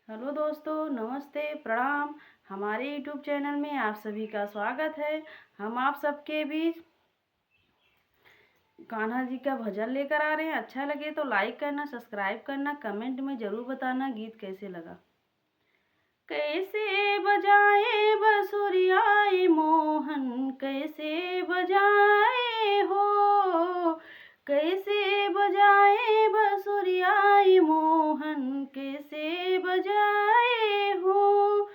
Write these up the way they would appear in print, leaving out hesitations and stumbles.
Hello दोस्तों, नमस्ते, प्रणाम। हमारे यूट्यूब चैनल में आप सभी का स्वागत है। हम आप सबके बीच कान्हा जी का भजन लेकर आ रहे हैं। अच्छा लगे तो लाइक करना, सब्सक्राइब करना, कमेंट में ज़रूर बताना गीत कैसे लगा। कैसे बजाए बसुरियाए मोहन, कैसे बजाए हो, कैसे बजाए बसुरियाए मोहन, कैसे बजाए हो।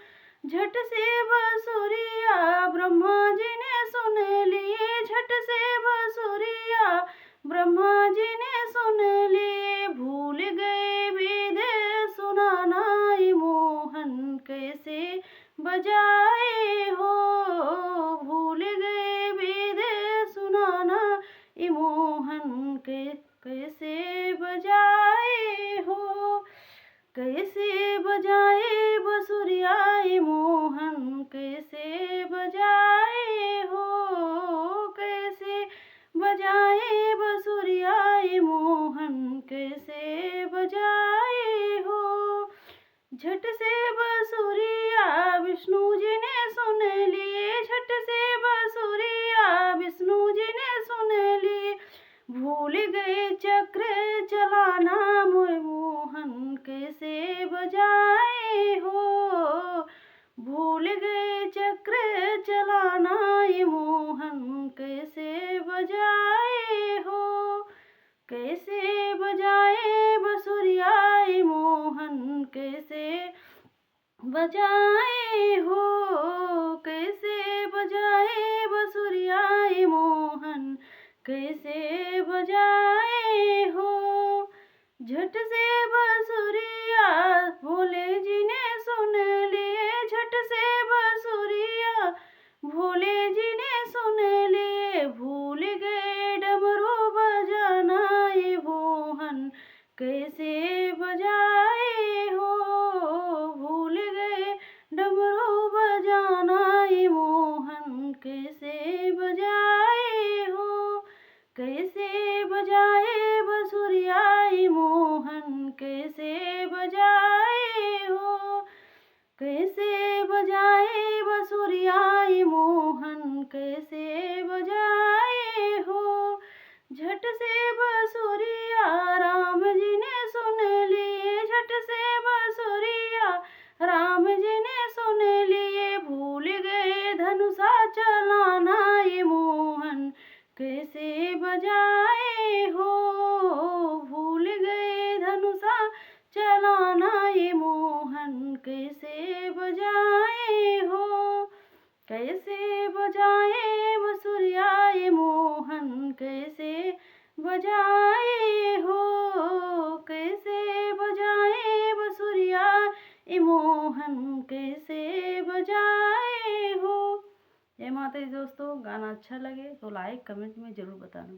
झट से बसुरिया ब्रह्मा जी ने सुन लिए, झट से बसुरिया ब्रह्मा जी ने सुन लिए। भूल गए वेद सुनाना ये मोहन, कैसे बजाए हो। भूल गए वेद सुनाना ये मोहन, कैसे बजाए हो। कैसे बजाए बसुरियाए मोहन, कैसे बजाए हो। कैसे बजाए बसुरियाए मोहन, कैसे बजाए हो। झट से बसुरिया विष्णु जी ने सुन लिए, झट से बसुरिया विष्णु जी ने सुन लिए। भूल गए चक्र चलाना मोय मोहन, कैसे बजाए हो। भूल गए चक्र चलाना ये मोहन, कैसे बजाए हो। कैसे बजाए बसुरियाए मोहन, कैसे बजाए हो। कैसे बजाए बसुरियाए मोहन, कैसे बजाए हो। झट से बसुरिया भोले जी ने सुन लिए, झट से बसुरिया भोले जी ने सुन लिए। भूल गए डमरू बजाना ये मोहन, कैसे बजाए हो। भूल गए डमरू बजाना ये मोहन, कैसे बजाए हो। कैसे बजाए बसुरियाए मोहन, कैसे बजाए हो। कैसे बजाए बसुरियाए मोहन, कैसे बजाए हो। झट से बसुरिया राम जी ने सुन लिए, झट से बसुरिया राम जी ने सुन लिए। भूल गए धनुषा चलाना ये मोहन, कैसे बजाए हो। भूल गए धनुषा चलाना ये मोहन, कैसे बजाए हो। कैसे बजाए बसुरियाए मोहन, कैसे बजाए हो। कैसे बजाए बसुरियाए मोहन, कैसे बजाए हो। जय माता दी दोस्तों, गाना अच्छा लगे तो लाइक कमेंट में ज़रूर बताना।